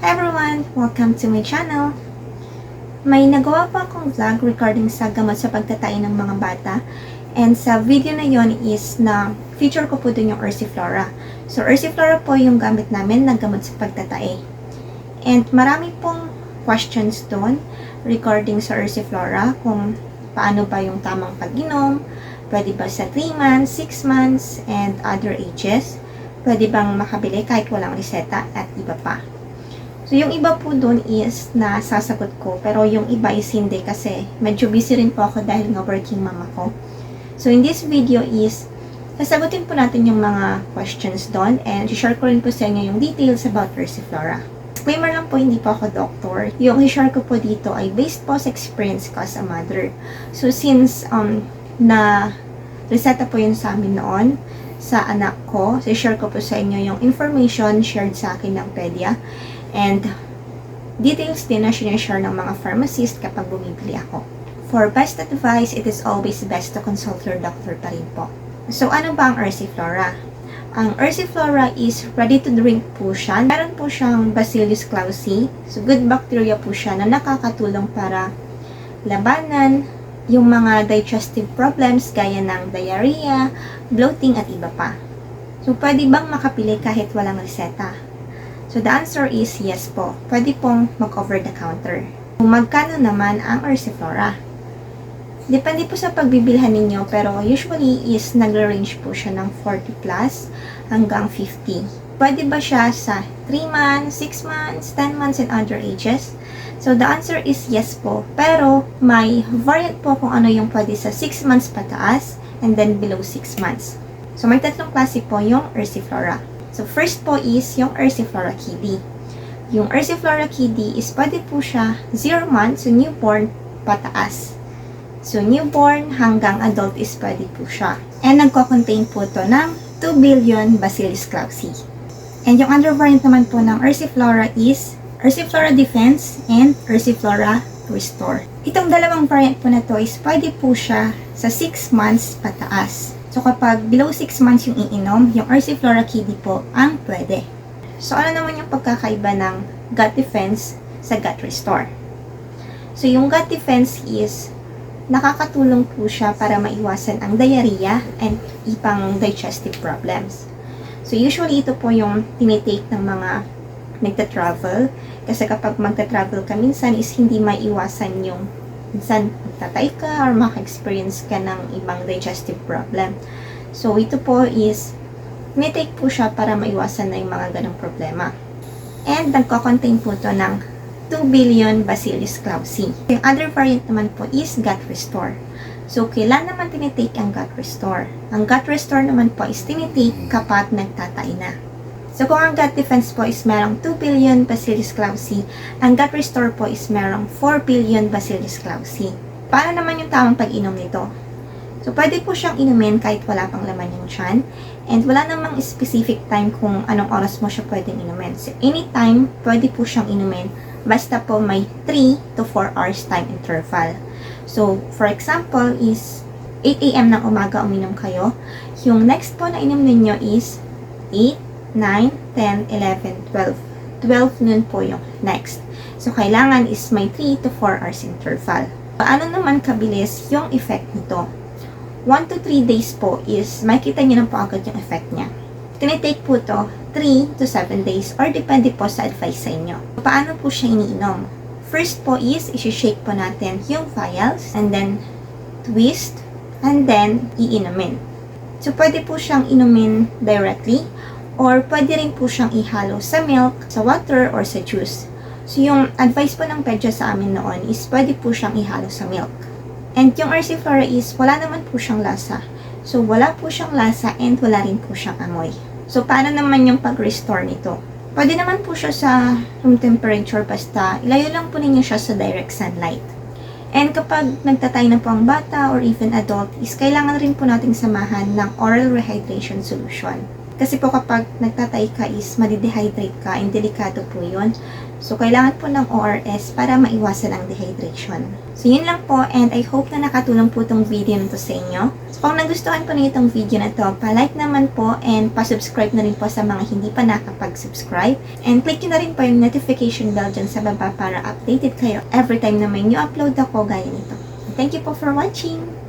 Hi everyone! Welcome to my channel! May nagawa po akong vlog regarding sa gamot sa pagtatay ng mga bata. And sa video na yon is na feature ko po dun yung Ursiflora. So Ursiflora po yung gamit namin na gamot sa pagtatay. And marami pong questions doon regarding sa Ursiflora, kung paano ba yung tamang pag-inom, pwede ba sa 3 months, 6 months, and other ages, pwede bang makabili kahit walang reseta at iba pa. So yung iba po doon is na sasagot ko, pero yung iba is hindi kasi medyo busy rin po ako dahil nga working mama ko. So in this video is sasagutin po natin yung mga questions doon and share ko rin po sa inyo yung details about Ursiflora. Disclaimer lang po, hindi po ako doctor. Yung i-share ko po dito ay based po sa experience ko as a mother. So since na reseta po yun sa amin noon sa anak ko, so share ko po sa inyo yung information shared sa akin ng Pedia and details din na sinashare ng mga pharmacist kapag bumibili ako. For best advice, it is always best to consult your doctor pa rin po. So ano ba ang Ursiflora? Ang Ursiflora is ready to drink po siya. Meron po siyang Bacillus clausii. So good bacteria po siya na nakakatulong para labanan yung mga digestive problems gaya ng diarrhea, bloating at iba pa. So pwede bang makapili kahit walang reseta? So the answer is yes po. Pwede pong mag-over the counter. Kung magkano naman ang Ursiflora? Depende po sa pagbibilhan ninyo, pero usually is nag-range po siya ng 40 plus hanggang 50. Pwede ba siya sa 3 months, 6 months, 10 months, and other ages? So the answer is yes po. Pero may variant po kung ano yung pwede sa 6 months pataas and then below 6 months. So may tatlong klase po yung Ursiflora. So first po is yung Ursiflora Kiddy. Yung Ursiflora Kiddy is pwede po siya 0 months, so newborn pataas. So, newborn hanggang adult is pwede po siya. And nagko-contain po to ng 2 billion Bacillus clausii. And yung other variant naman po ng Ursiflora is Ursiflora Defense and Ursiflora Restore. Itong dalawang variant po na to is pwede po siya sa 6 months pataas. So, kapag below 6 months yung iinom, yung Ursiflora Kiddy po ang pwede. So, ano naman yung pagkakaiba ng gut defense sa gut restore? So, yung gut defense is nakakatulong po siya para maiwasan ang diarrhea and ibang digestive problems. So, usually ito po yung tinitake ng mga nagta-travel. Kasi kapag magta-travel ka minsan is hindi maiwasan yung minsan magtatay ka or maka-experience ka ng ibang digestive problem. So, ito po is tinitake po siya para maiwasan na yung mga ganong problema. And nagko-contain po ito ng 2 billion Bacillus clausii. Yung other variant naman po is gut restore. So, kailan naman tinitake ang gut restore? Ang gut restore naman po is tinitake kapag nagtatay na. So, kung ang gut defense po is merong 2 billion Bacillus clausii, ang gut restore po is merong 4 billion Bacillus clausii. Paano naman yung tamang pag-inom nito? So, pwede po siyang inumin kahit wala pang laman yung tiyan. And wala namang specific time kung anong oras mo siya pwedeng inumin. So, anytime, pwede po siyang inumin. Basta po may 3 to 4 hours time interval. So, for example, is 8 a.m. ng umaga uminom kayo. Yung next po na inom ninyo is 8, 9, 10, 11, 12. 12 noon po yung next. So, kailangan is may 3 to 4 hours interval. Paano naman kabilis yung effect nito? 1 to 3 days po is makikita nyo na po agad yung effect niya. Tinitake po to 3 to 7 days or depende po sa advice sa inyo. Paano po siya iniinom? First po is isi-shake po natin yung vials and then twist and then iinumin. So pwede po siyang inumin directly or pwede rin po siyang ihalo sa milk, sa water or sa juice. So yung advice po ng Pedia sa amin noon is pwede po siyang ihalo sa milk. And yung Ursiflora is wala naman po siyang lasa. So wala po siyang lasa and wala rin po siyang amoy. So, paano naman yung pag-restore nito? Pwede naman po siya sa room temperature basta ilayo lang po ninyo siya sa direct sunlight. And kapag nagtatay na po ang bata or even adult is kailangan rin po nating samahan ng oral rehydration solution. Kasi po kapag nagtatay ka is madidehydrate ka and delikado po yun. So, kailangan po ng ORS para maiwasan ang dehydration. So, yun lang po and I hope na nakatulong po itong video na to sa inyo. So, kung nagustuhan po niyo itong video na to, pa-like naman po and pa-subscribe na rin po sa mga hindi pa nakapag-subscribe. And click nyo na rin po yung notification bell dyan sa baba para updated kayo every time na may new upload ako gaya nito. Thank you po for watching!